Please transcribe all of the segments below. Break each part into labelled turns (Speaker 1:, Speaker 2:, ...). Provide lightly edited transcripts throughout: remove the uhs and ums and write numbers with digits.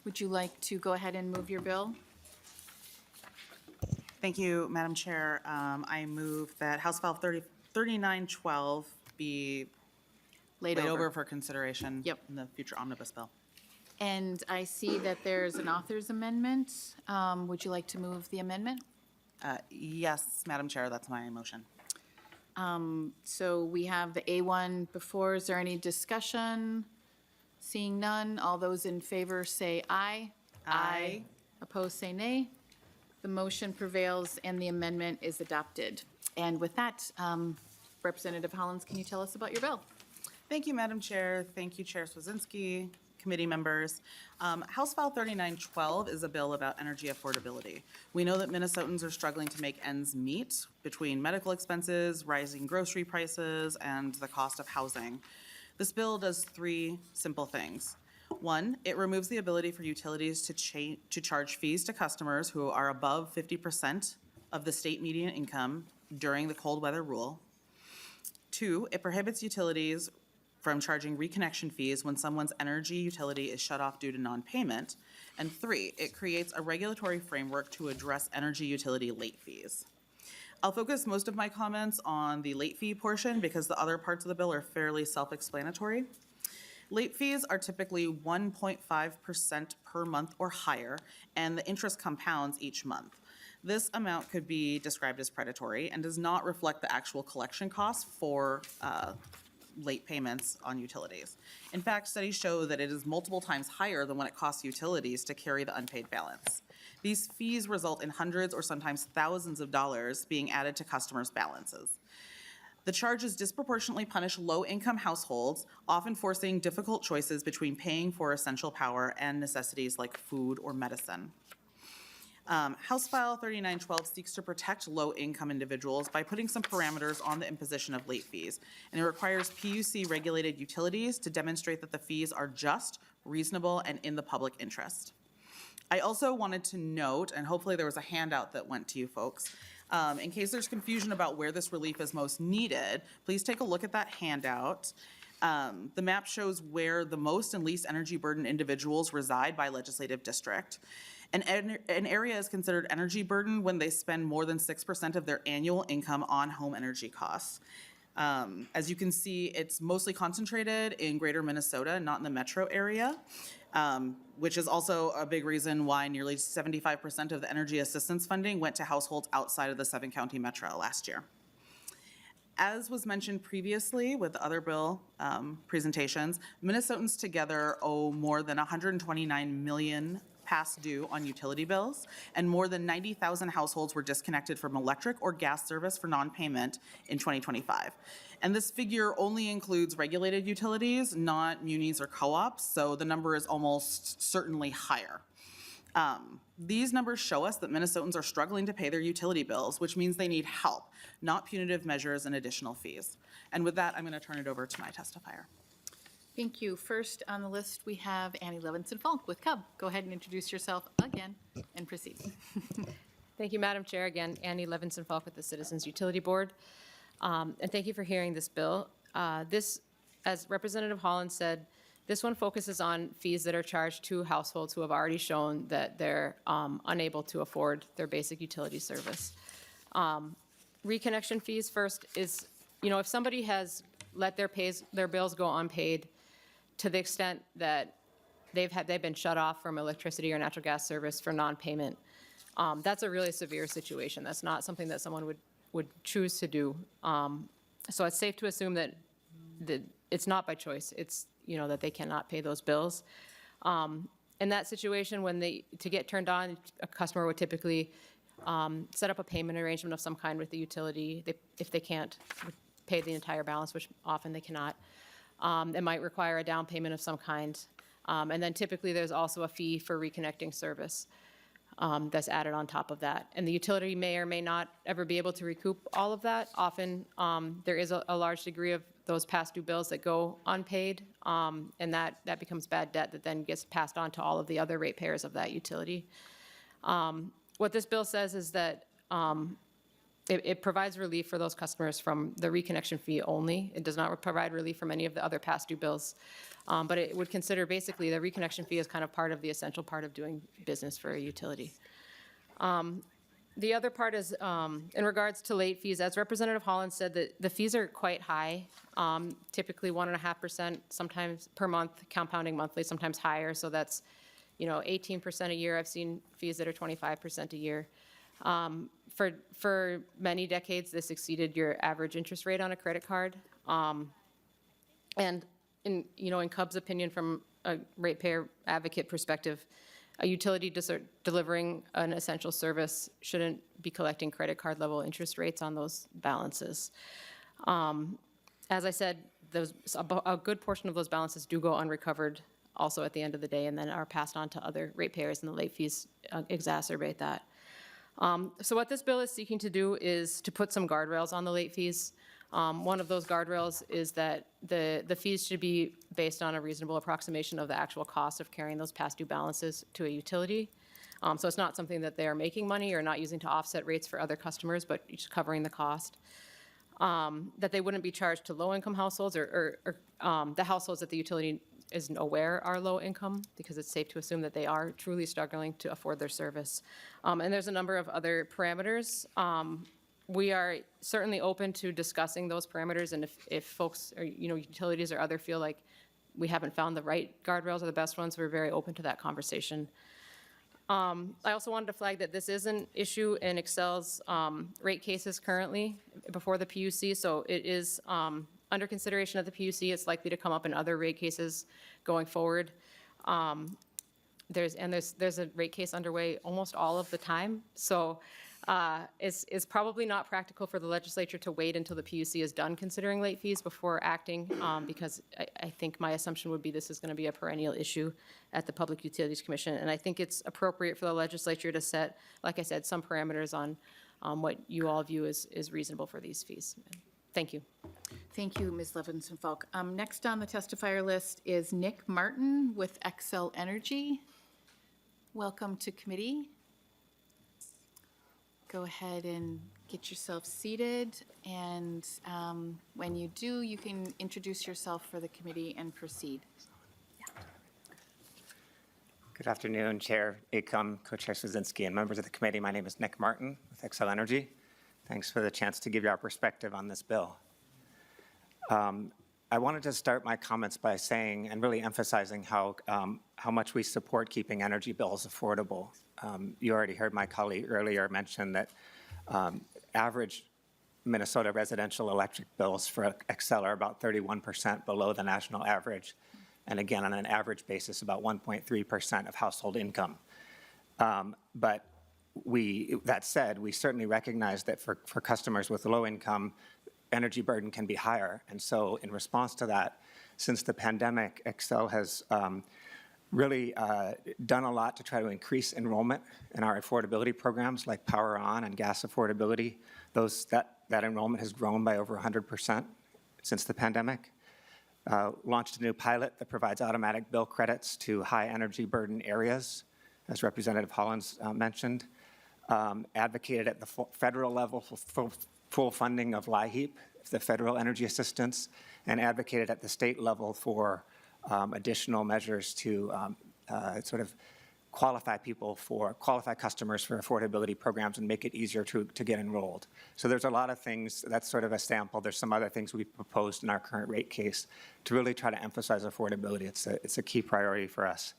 Speaker 1: Would you like to go ahead and move your bill?
Speaker 2: Thank you, Madam Chair. I move that House File 3912 be
Speaker 1: Laid
Speaker 2: laid over
Speaker 1: over.
Speaker 2: for consideration
Speaker 1: Yep.
Speaker 2: in the future omnibus bill.
Speaker 1: And I see that there's an author's amendment. Would you like to move the amendment?
Speaker 2: Yes, Madam Chair, that's my motion.
Speaker 1: So we have the A1 before. Is there any discussion? Seeing none, all those in favor say aye.
Speaker 2: Aye.
Speaker 1: Opposed, say nay. The motion prevails and the amendment is adopted. And with that, Representative Hollins, can you tell us about your bill?
Speaker 2: Thank you, Madam Chair. Thank you, Chair Swazinski, committee members. House File 3912 is a bill about energy affordability. We know that Minnesotans are struggling to make ends meet between medical expenses, rising grocery prices, and the cost of housing. This bill does three simple things. One, it removes the ability for utilities to charge fees to customers who are above 50% of the state median income during the cold weather rule. Two, it prohibits utilities from charging reconnection fees when someone's energy utility is shut off due to non-payment. And three, it creates a regulatory framework to address energy utility late fees. I'll focus most of my comments on the late fee portion because the other parts of the bill are fairly self-explanatory. Late fees are typically 1.5% per month or higher, and the interest compounds each month. This amount could be described as predatory and does not reflect the actual collection costs for late payments on utilities. In fact, studies show that it is multiple times higher than what it costs utilities to carry the unpaid balance. These fees result in hundreds or sometimes thousands of dollars being added to customers' balances. The charges disproportionately punish low-income households, often forcing difficult choices between paying for essential power and necessities like food or medicine. House File 3912 seeks to protect low-income individuals by putting some parameters on the imposition of late fees, and it requires PUC-regulated utilities to demonstrate that the fees are just, reasonable, and in the public interest. I also wanted to note, and hopefully there was a handout that went to you folks, in case there's confusion about where this relief is most needed, please take a look at that handout. The map shows where the most and least energy burdened individuals reside by legislative district. An area is considered energy burdened when they spend more than 6% of their annual income on home energy costs. As you can see, it's mostly concentrated in greater Minnesota, not in the metro area, which is also a big reason why nearly 75% of the energy assistance funding went to households outside of the 7-county metro last year. As was mentioned previously with the other bill presentations, Minnesotans together owe more than $129 million past due on utility bills, and more than 90,000 households were disconnected from electric or gas service for non-payment in 2025. And this figure only includes regulated utilities, not munis or co-ops, so the number is almost certainly higher. These numbers show us that Minnesotans are struggling to pay their utility bills, which means they need help, not punitive measures and additional fees. And with that, I'm going to turn it over to my testifier.
Speaker 1: Thank you. First on the list, we have Annie Levinson Falk with Cub. Go ahead and introduce yourself again and proceed.
Speaker 3: Thank you, Madam Chair. Again, Annie Levinson Falk with the Citizens Utility Board. And thank you for hearing this bill. This, as Representative Holland said, this one focuses on fees that are charged to households who have already shown that they're unable to afford their basic utility service. Reconnection fees first is, if somebody has let their bills go unpaid to the extent that they've been shut off from electricity or natural gas service for non-payment, that's a really severe situation. That's not something that someone would choose to do. So it's safe to assume that it's not by choice. It's, that they cannot pay those bills. In that situation, to get turned on, a customer would typically set up a payment arrangement of some kind with the utility. If they can't pay the entire balance, which often they cannot, it might require a down payment of some kind. And then typically there's also a fee for reconnecting service that's added on top of that. And the utility may or may not ever be able to recoup all of that. Often there is a large degree of those past due bills that go unpaid, and that becomes bad debt that then gets passed on to all of the other ratepayers of that utility. What this bill says is that it provides relief for those customers from the reconnection fee only. It does not provide relief from any of the other past due bills. But it would consider basically the reconnection fee as kind of part of the essential part of doing business for a utility. The other part is in regards to late fees, as Representative Holland said, that the fees are quite high, typically 1.5% sometimes per month, compounding monthly, sometimes higher. So that's, 18% a year. I've seen fees that are 25% a year. For many decades, this exceeded your average interest rate on a credit card. And in Cub's opinion, from a ratepayer advocate perspective, a utility delivering an essential service shouldn't be collecting credit card level interest rates on those balances. As I said, a good portion of those balances do go unrecovered also at the end of the day and then are passed on to other ratepayers, and the late fees exacerbate that. So what this bill is seeking to do is to put some guardrails on the late fees. One of those guardrails is that the fees should be based on a reasonable approximation of the actual cost of carrying those past due balances to a utility. So it's not something that they are making money or not using to offset rates for other customers, but just covering the cost. That they wouldn't be charged to low-income households or the households that the utility isn't aware are low income, because it's safe to assume that they are truly struggling to afford their service. And there's a number of other parameters. We are certainly open to discussing those parameters, and if folks or utilities or other feel like we haven't found the right guardrails or the best ones, we're very open to that conversation. I also wanted to flag that this is an issue in Excel's rate cases currently before the PUC, so it is under consideration at the PUC. It's likely to come up in other rate cases going forward. There's a rate case underway almost all of the time, so it's probably not practical for the legislature to wait until the PUC is done considering late fees before acting, because I think my assumption would be this is going to be a perennial issue at the Public Utilities Commission, and I think it's appropriate for the legislature to set, like I said, some parameters on what you all view as reasonable for these fees. Thank you.
Speaker 1: Thank you, Ms. Levinson-Falk. Next on the testifier list is Nick Martin with Xcel Energy. Welcome to committee. Go ahead and get yourself seated, and when you do, you can introduce yourself for the committee and proceed.
Speaker 4: Good afternoon, Chair Acom, Co-Chair Swazinski, and members of the committee. My name is Nick Martin with Xcel Energy. Thanks for the chance to give you our perspective on this bill. I wanted to start my comments by saying and really emphasizing how much we support keeping energy bills affordable. You already heard my colleague earlier mention that average Minnesota residential electric bills for Xcel are about 31% below the national average, and again, on an average basis, about 1.3% of household income. But that said, we certainly recognize that for customers with low income, energy burden can be higher. And so in response to that, since the pandemic, Xcel has really done a lot to try to increase enrollment in our affordability programs like Power On and gas affordability. That enrollment has grown by over 100% since the pandemic. Launched a new pilot that provides automatic bill credits to high energy burden areas, as Representative Hollins mentioned. Advocated at the federal level for full funding of LIHEAP, the federal energy assistance, and advocated at the state level for additional measures to sort of qualify customers for affordability programs and make it easier to get enrolled. So there's a lot of things. That's sort of a sample. There's some other things we've proposed in our current rate case to really try to emphasize affordability. It's a key priority for us.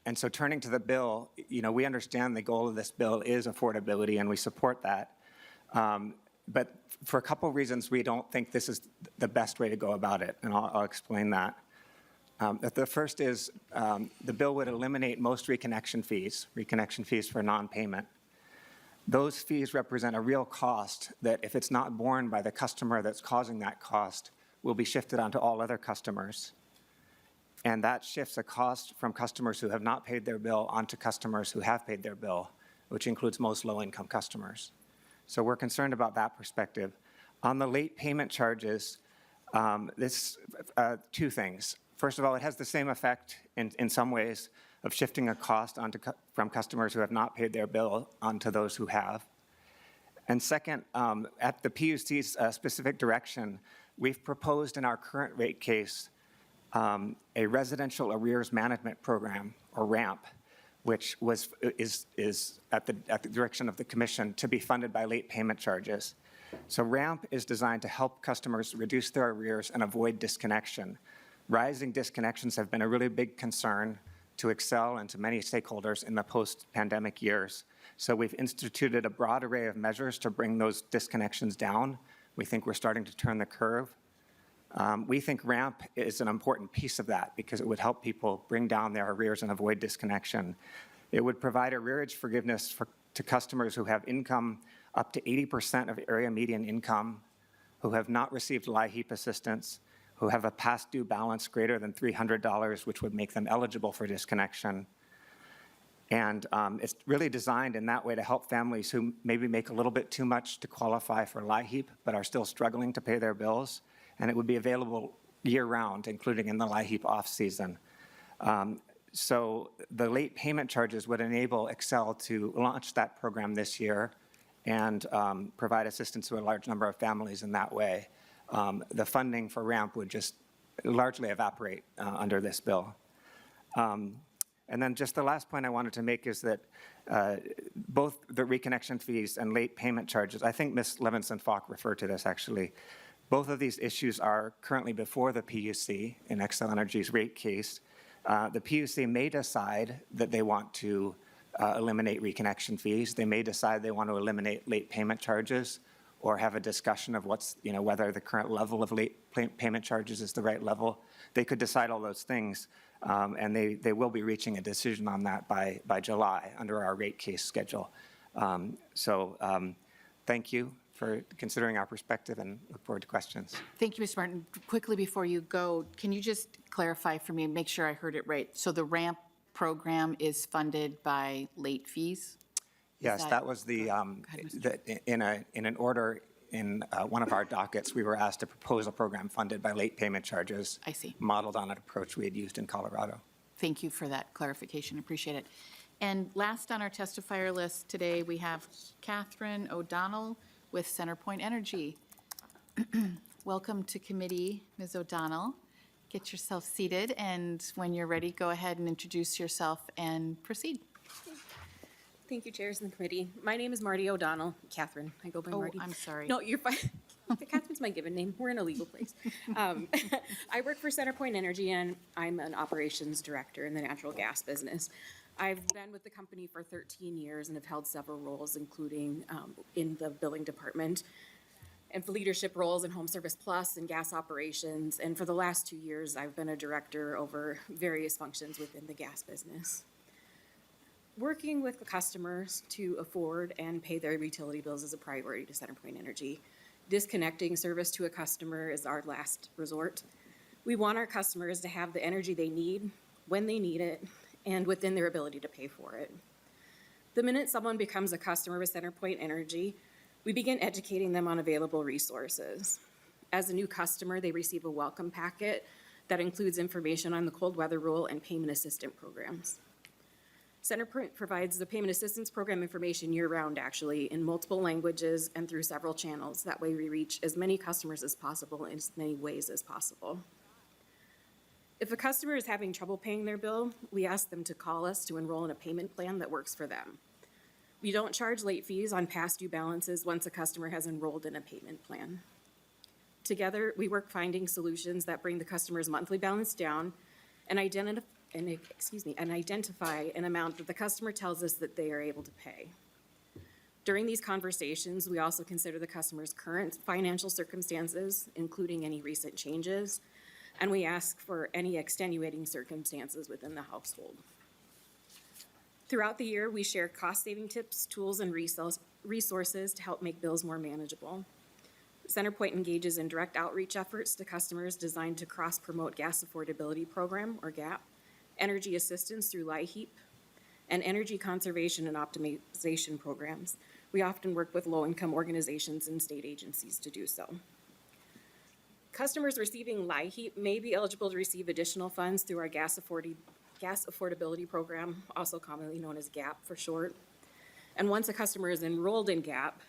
Speaker 4: And so turning to the bill, we understand the goal of this bill is affordability, and we support that. But for a couple of reasons, we don't think this is the best way to go about it, and I'll explain that. The first is the bill would eliminate most reconnection fees for non-payment. Those fees represent a real cost that, if it's not borne by the customer that's causing that cost, will be shifted onto all other customers. And that shifts a cost from customers who have not paid their bill onto customers who have paid their bill, which includes most low-income customers. So we're concerned about that perspective. On the late payment charges, two things. First of all, it has the same effect in some ways of shifting a cost from customers who have not paid their bill onto those who have. And second, at the PUC's specific direction, we've proposed in our current rate case a residential arrears management program, or RAMP, which is at the direction of the commission to be funded by late payment charges. So RAMP is designed to help customers reduce their arrears and avoid disconnection. Rising disconnections have been a really big concern to Xcel and to many stakeholders in the post-pandemic years. So we've instituted a broad array of measures to bring those disconnections down. We think we're starting to turn the curve. We think RAMP is an important piece of that because it would help people bring down their arrears and avoid disconnection. It would provide arrearage forgiveness to customers who have income up to 80% of area median income, who have not received LIHEAP assistance, who have a past due balance greater than $300, which would make them eligible for disconnection. And it's really designed in that way to help families who maybe make a little bit too much to qualify for LIHEAP, but are still struggling to pay their bills. And it would be available year-round, including in the LIHEAP off-season. So the late payment charges would enable Xcel to launch that program this year and provide assistance to a large number of families in that way. The funding for RAMP would just largely evaporate under this bill. And then just the last point I wanted to make is that both the reconnection fees and late payment charges, I think Ms. Levinson-Falk referred to this actually, both of these issues are currently before the PUC in Xcel Energy's rate case. The PUC may decide that they want to eliminate reconnection fees. They may decide they want to eliminate late payment charges or have a discussion of whether the current level of late payment charges is the right level. They could decide all those things, and they will be reaching a decision on that by July under our rate case schedule. Thank you for considering our perspective and look forward to questions.
Speaker 1: Thank you, Mr. Martin. Quickly before you go, can you just clarify for me, make sure I heard it right? So the RAMP program is funded by late fees?
Speaker 4: Yes, that was in an order in one of our dockets, we were asked to propose a program funded by late payment charges.
Speaker 1: I see.
Speaker 4: Modeled on an approach we had used in Colorado.
Speaker 1: Thank you for that clarification. Appreciate it. And last on our testifier list today, we have Catherine O'Donnell with CenterPoint Energy. Welcome to committee, Ms. O'Donnell. Get yourself seated, and when you're ready, go ahead and introduce yourself and proceed.
Speaker 5: Thank you, chairs and the committee. My name is Marty O'Donnell. Catherine, I go by
Speaker 1: Oh,
Speaker 5: Marty.
Speaker 1: I'm sorry.
Speaker 5: No, you're fine. Catherine's my given name. We're in a legal place. I work for CenterPoint Energy, and I'm an operations director in the natural gas business. I've been with the company for 13 years and have held several roles, including in the billing department and for leadership roles in Home Service Plus and gas operations. And for the last 2 years, I've been a director over various functions within the gas business. Working with the customers to afford and pay their utility bills is a priority to CenterPoint Energy. Disconnecting service to a customer is our last resort. We want our customers to have the energy they need, when they need it, and within their ability to pay for it. The minute someone becomes a customer with CenterPoint Energy, we begin educating them on available resources. As a new customer, they receive a welcome packet that includes information on the cold weather rule and payment assistance programs. CenterPoint provides the payment assistance program information year-round, actually, in multiple languages and through several channels. That way we reach as many customers as possible in as many ways as possible. If a customer is having trouble paying their bill, we ask them to call us to enroll in a payment plan that works for them. We don't charge late fees on past due balances once a customer has enrolled in a payment plan. Together, we work finding solutions that bring the customer's monthly balance down and identify an amount that the customer tells us that they are able to pay. During these conversations, we also consider the customer's current financial circumstances, including any recent changes, and we ask for any extenuating circumstances within the household. Throughout the year, we share cost-saving tips, tools, and resources to help make bills more manageable. CenterPoint engages in direct outreach efforts to customers designed to cross-promote Gas Affordability Program, or GAP, energy assistance through LIHEAP, and energy conservation and optimization programs. We often work with low-income organizations and state agencies to do so. Customers receiving LIHEAP may be eligible to receive additional funds through our Gas Affordability Program, also commonly known as GAP for short. And once a customer is enrolled in GAP,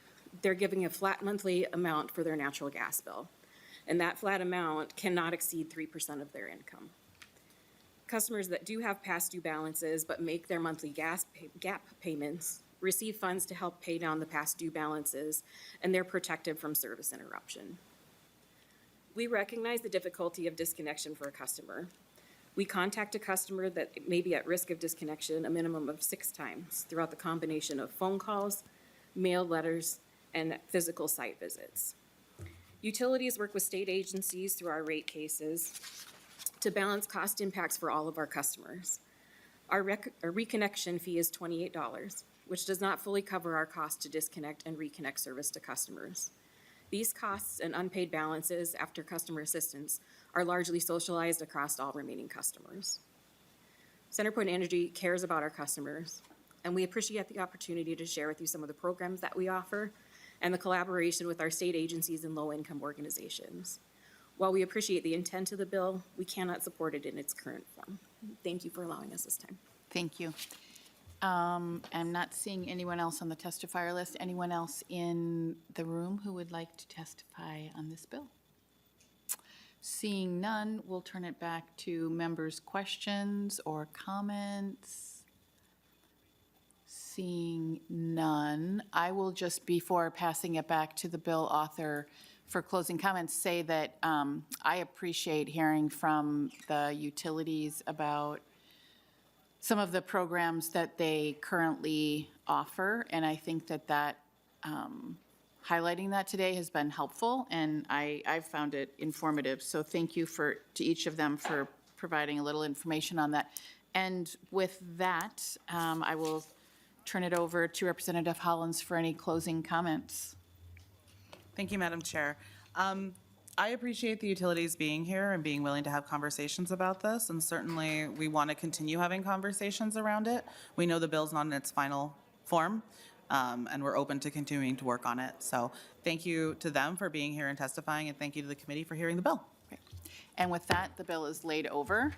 Speaker 5: they're giving a flat monthly amount for their natural gas bill. And that flat amount cannot exceed 3% of their income. Customers that do have past due balances but make their monthly gap payments receive funds to help pay down the past due balances, and they're protected from service interruption. We recognize the difficulty of disconnection for a customer. We contact a customer that may be at risk of disconnection a minimum of 6 times throughout the combination of phone calls, mailed letters, and physical site visits. Utilities work with state agencies through our rate cases to balance cost impacts for all of our customers. Our reconnection fee is $28, which does not fully cover our cost to disconnect and reconnect service to customers. These costs and unpaid balances after customer assistance are largely socialized across all remaining customers. CenterPoint Energy cares about our customers, and we appreciate the opportunity to share with you some of the programs that we offer and the collaboration with our state agencies and low-income organizations. While we appreciate the intent of the bill, we cannot support it in its current form. Thank you for allowing us this time.
Speaker 1: Thank you. I'm not seeing anyone else on the testifier list. Anyone else in the room who would like to testify on this bill? Seeing none, we'll turn it back to members' questions or comments. Seeing none, I will just, before passing it back to the bill author for closing comments, say that I appreciate hearing from the utilities about some of the programs that they currently offer, and I think that highlighting that today has been helpful, and I've found it informative. So thank you to each of them for providing a little information on that. And with that, I will turn it over to Representative Hollins for any closing comments.
Speaker 2: Thank you, Madam Chair. I appreciate the utilities being here and being willing to have conversations about this, and certainly we want to continue having conversations around it. We know the bill's not in its final form, and we're open to continuing to work on it. So thank you to them for being here and testifying, and thank you to the committee for hearing the bill.
Speaker 1: And with that, the bill is laid over.